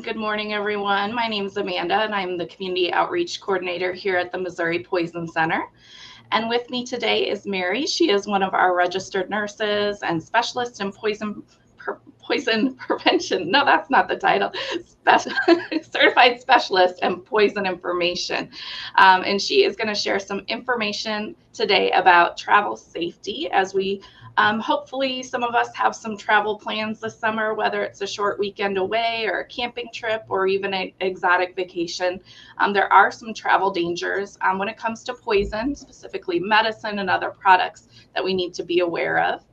Good morning, everyone. My name is Amanda, and I'm the Community Outreach Coordinator here at the Missouri Poison Center. And with me today is Mary. She is one of our registered nurses and specialist in poison prevention. No, that's not the title. Certified specialist in poison information. And she is going to share some information today about travel safety as we hopefully some of us have some travel plans this summer, whether it's a short weekend away or a camping trip or even an exotic vacation. There are some travel dangers when it comes to poison, specifically medicine and other products that we need to be aware of.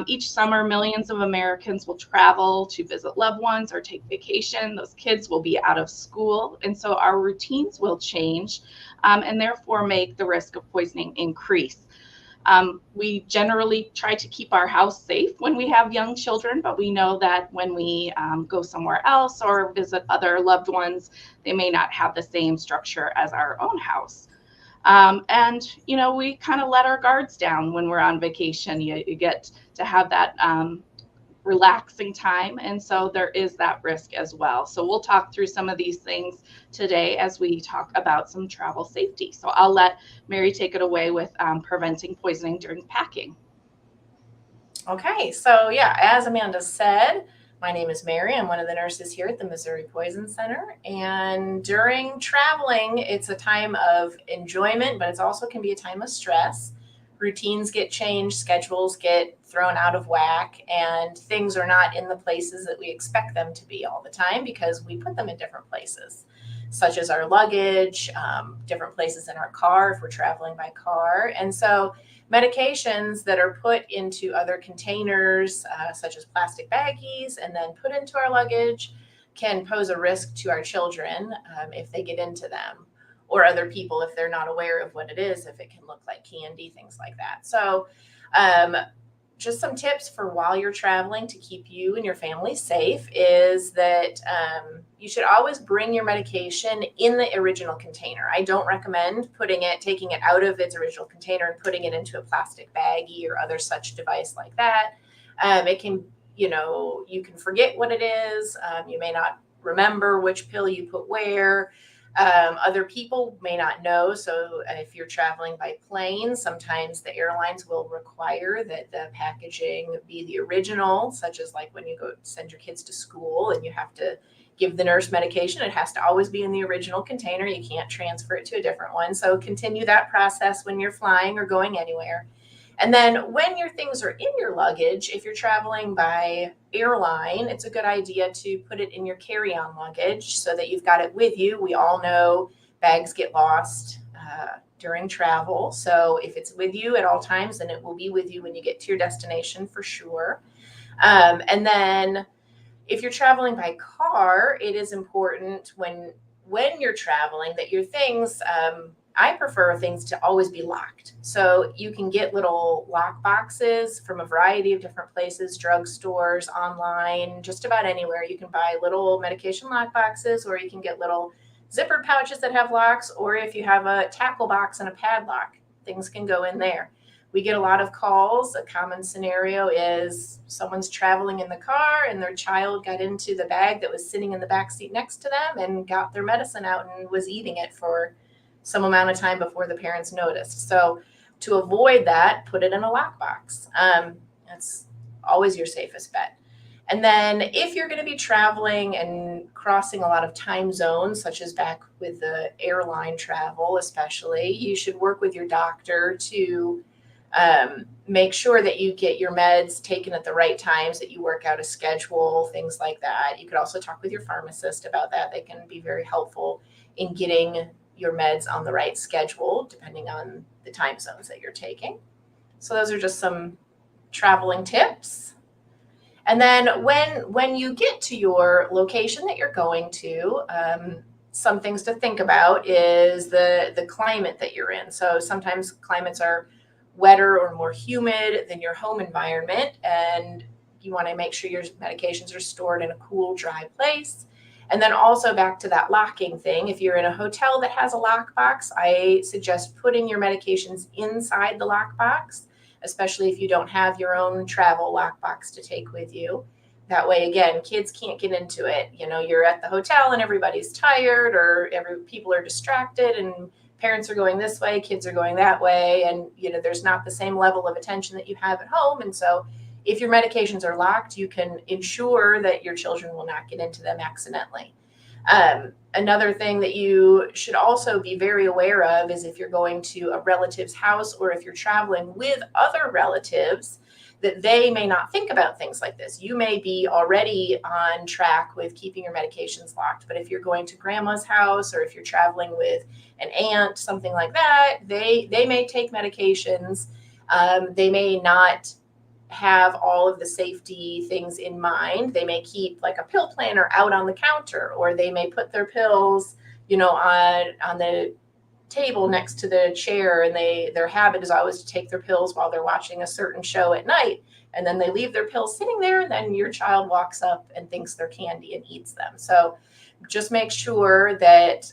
Each summer, millions of Americans will travel to visit loved ones or take vacation. Those kids will be out of school, and so our routines will change and therefore make the risk of poisoning increase. We generally try to keep our house safe when we have young children, but we know that when we go somewhere else or visit other loved ones, they may not have the same structure as our own house. And, you know, we kind of let our guards down when we're on vacation. You get to have that relaxing time. And so there is that risk as well. So we'll talk through some of these things today as we talk about some travel safety. So I'll let Mary take it away with preventing poisoning during packing. Okay, so yeah, as Amanda said, my name is Mary. I'm one of the nurses here at the Missouri Poison Center. And during traveling, it's a time of enjoyment, but it also can be a time of stress. Routines get changed, schedules get thrown out of whack, and things are not in the places that we expect them to be all the time because we put them in different places, such as our luggage, different places in our car if we're traveling by car. And so medications that are put into other containers, such as plastic baggies, and then put into our luggage can pose a risk to our children if they get into them, or other people if they're not aware of what it is, if it can look like candy, things like that. So just some tips for while you're traveling to keep you and your family safe is that you should always bring your medication in the original container. I don't recommend taking it out of its original container and putting it into a plastic baggie or other such device like that. It can, you can forget what it is. You may not remember which pill you put where. Other people may not know. So if you're traveling by plane, sometimes the airlines will require that the packaging be the original, such as like when you go send your kids to school and you have to give the nurse medication, it has to always be in the original container. You can't transfer it to a different one. So continue that process when you're flying or going anywhere. And then when your things are in your luggage, if you're traveling by airline, it's a good idea to put it in your carry-on luggage so that you've got it with you. We all know bags get lost during travel. So if it's with you at all times, then it will be with you when you get to your destination for sure. And then if you're traveling by car, it is important when you're traveling that your things, I prefer things to always be locked. So you can get little lock boxes from a variety of different places, drugstores, online, just about anywhere. You can buy little medication lock boxes, or you can get little zippered pouches that have locks, or if you have a tackle box and a padlock, things can go in there. We get a lot of calls. A common scenario is someone's traveling in the car and their child got into the bag that was sitting in the back seat next to them and got their medicine out and was eating it for some amount of time before the parents noticed. So to avoid that, put it in a lockbox. That's always your safest bet. And then if you're going to be traveling and crossing a lot of time zones, such as back with the airline travel especially, you should work with your doctor to make sure that you get your meds taken at the right times, that you work out a schedule, things like that. You could also talk with your pharmacist about that. They can be very helpful in getting your meds on the right schedule, depending on the time zones that you're taking. So those are just some traveling tips. And then when you get to your location that you're going to, some things to think about is the climate that you're in. So sometimes climates are wetter or more humid than your home environment, and you want to make sure your medications are stored in a cool, dry place. And then also back to that locking thing, if you're in a hotel that has a lockbox, I suggest putting your medications inside the lockbox, especially if you don't have your own travel lockbox to take with you. That way, again, kids can't get into it. You're at the hotel and everybody's tired, or people are distracted, and parents are going this way, kids are going that way, and there's not the same level of attention that you have at home. And so if your medications are locked, you can ensure that your children will not get into them accidentally. Another thing that you should also be very aware of is if you're going to a relative's house, or if you're traveling with other relatives, that they may not think about things like this. You may be already on track with keeping your medications locked, but if you're going to grandma's house, or if you're traveling with an aunt, something like that, they may take medications. They may not have all of the safety things in mind. They may keep like a pill planner out on the counter, or they may put their pills, on the table next to the chair, and their habit is always to take their pills while they're watching a certain show at night, and then they leave their pills sitting there, and then your child walks up and thinks they're candy and eats them. So just make sure that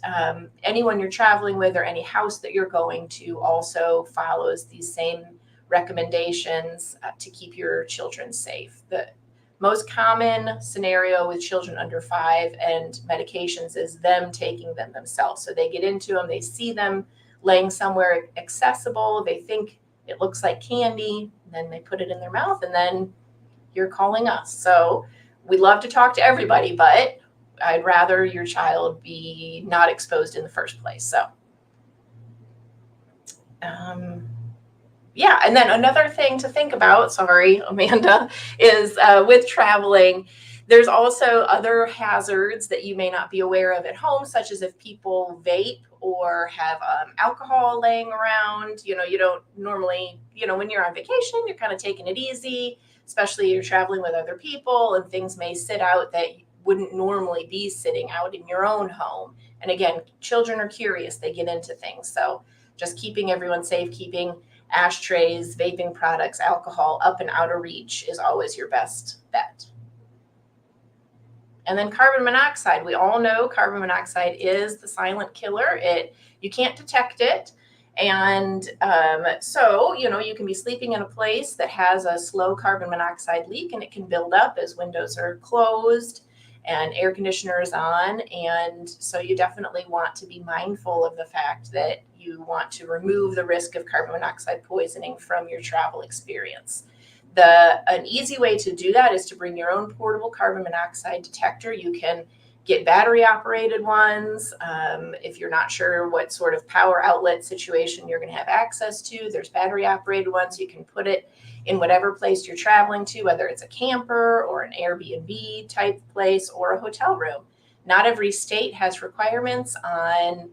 anyone you're traveling with, or any house that you're going to, also follows these same recommendations to keep your children safe. The most common scenario with children under 5 and medications is them taking them themselves. So they get into them, they see them laying somewhere accessible, they think it looks like candy, and then they put it in their mouth, and then you're calling us. So we love to talk to everybody, but I'd rather your child be not exposed in the first place. So yeah. And then another thing to think about, sorry, Amanda, is with traveling, there's also other hazards that you may not be aware of at home, such as if people vape or have alcohol laying around. You don't normally, when you're on vacation, you're kind of taking it easy, especially you're traveling with other people, and things may sit out that wouldn't normally be sitting out in your own home. And again, children are curious, they get into things. So just keeping everyone safe, keeping ashtrays, vaping products, alcohol up and out of reach is always your best bet. And then carbon monoxide. We all know carbon monoxide is the silent killer. You can't detect it. And so, you can be sleeping in a place that has a slow carbon monoxide leak, and it can build up as windows are closed and air conditioner is on. And so you definitely want to be mindful of the fact that you want to remove the risk of carbon monoxide poisoning from your travel experience. An easy way to do that is to bring your own portable carbon monoxide detector. You can get battery operated ones. If you're not sure what sort of power outlet situation you're going to have access to, there's battery operated ones. You can put it in whatever place you're traveling to, whether it's a camper or an Airbnb type place or a hotel room. Not every state has requirements on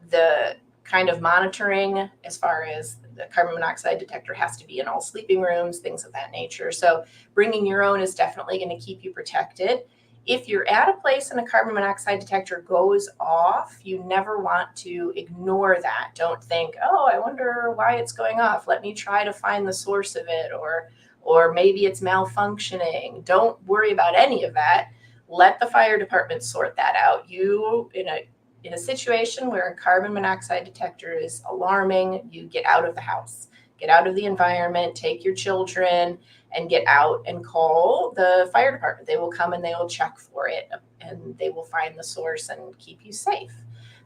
the kind of monitoring, as far as the carbon monoxide detector has to be in all sleeping rooms, things of that nature. So bringing your own is definitely going to keep you protected. If you're at a place and a carbon monoxide detector goes off, you never want to ignore that. Don't think, oh, I wonder why it's going off. Let me try to find the source of it, or maybe it's malfunctioning. Don't worry about any of that. Let the fire department sort that out. You, in a situation where a carbon monoxide detector is alarming, you get out of the house, get out of the environment, take your children and get out and call the fire department. They will come and they will check for it, and they will find the source and keep you safe.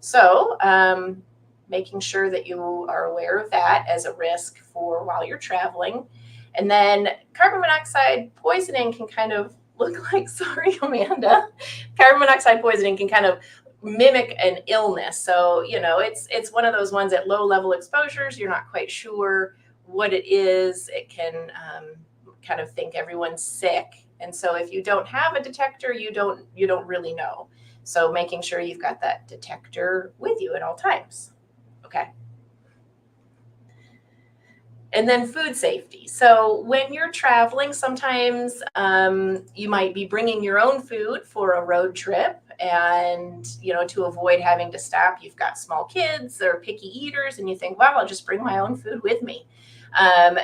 So making sure that you are aware of that as a risk for while you're traveling. And then carbon monoxide poisoning can kind of look like, sorry, Amanda, carbon monoxide poisoning can kind of mimic an illness. So, it's one of those ones at low level exposures, you're not quite sure what it is. It can kind of think everyone's sick. And so if you don't have a detector, you don't really know. So making sure you've got that detector with you at all times. Okay. And then food safety. So when you're traveling, sometimes you might be bringing your own food for a road trip, and to avoid having to stop. You've got small kids, they're picky eaters, and you think, well, I'll just bring my own food with me.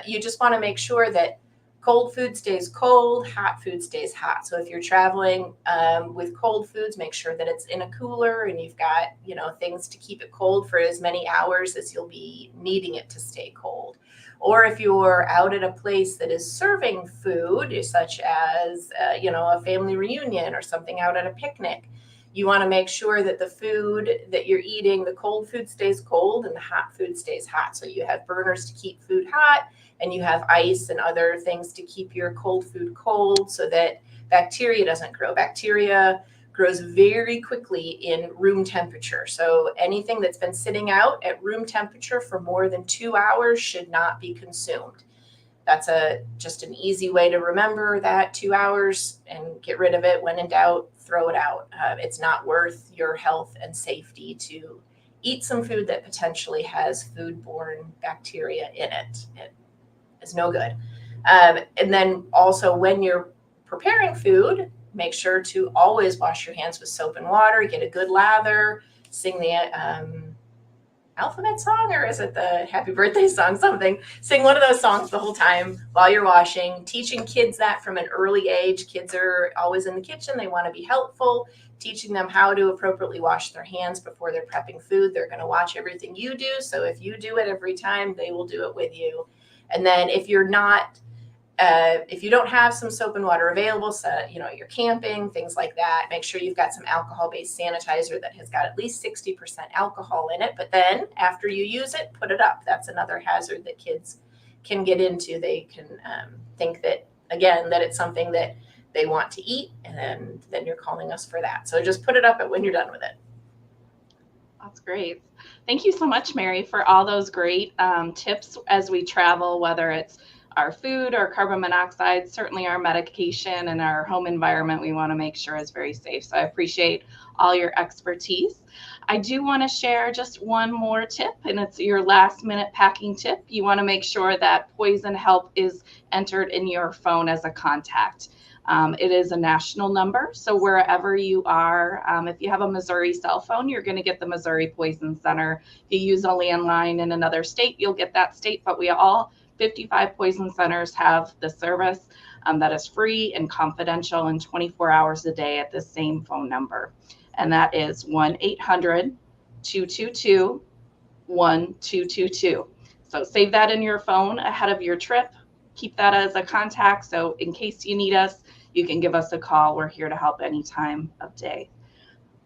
You just want to make sure that cold food stays cold, hot food stays hot. So if you're traveling with cold foods, make sure that it's in a cooler and you've got things to keep it cold for as many hours as you'll be needing it to stay cold. Or if you're out at a place that is serving food, such as, a family reunion or something out at a picnic, you want to make sure that the food that you're eating, the cold food stays cold and the hot food stays hot. So you have burners to keep food hot, and you have ice and other things to keep your cold food cold so that bacteria doesn't grow. Bacteria grows very quickly in room temperature. So anything that's been sitting out at room temperature for more than 2 hours should not be consumed. That's just an easy way to remember that, 2 hours, and get rid of it. When in doubt, throw it out. It's not worth your health and safety to eat some food that potentially has foodborne bacteria in it. It is no good. And then also, when you're preparing food, make sure to always wash your hands with soap and water, get a good lather, sing the alphabet song, or is it the happy birthday song? Something. Sing one of those songs the whole time while you're washing. Teaching kids that from an early age. Kids are always in the kitchen. They want to be helpful. Teaching them how to appropriately wash their hands before they're prepping food. They're going to watch everything you do. So if you do it every time, they will do it with you. And then if you don't have some soap and water available, so you're camping, things like that, make sure you've got some alcohol-based sanitizer that has got at least 60% alcohol in it. But then after you use it, put it up. That's another hazard that kids can get into. They can think that it's something that they want to eat, and then you're calling us for that. So just put it up when you're done with it. That's great. Thank you so much, Mary, for all those great tips as we travel, whether it's our food or carbon monoxide. Certainly our medication and our home environment, we want to make sure is very safe. So I appreciate all your expertise. I do want to share just one more tip, and it's your last minute packing tip. You want to make sure that Poison Help is entered in your phone as a contact. It is a national number, so wherever you are, if you have a Missouri cell phone, you're going to get the Missouri Poison Center. If you use a landline in another state, you'll get that state, but 55 poison centers have the service that is free and confidential and 24 hours a day at the same phone number. And that is 1-800-222-1222. So save that in your phone ahead of your trip. Keep that as a contact. So in case you need us, you can give us a call. We're here to help any time of day.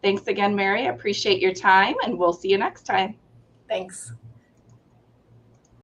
Thanks again, Mary. I appreciate your time, and we'll see you next time. Thanks.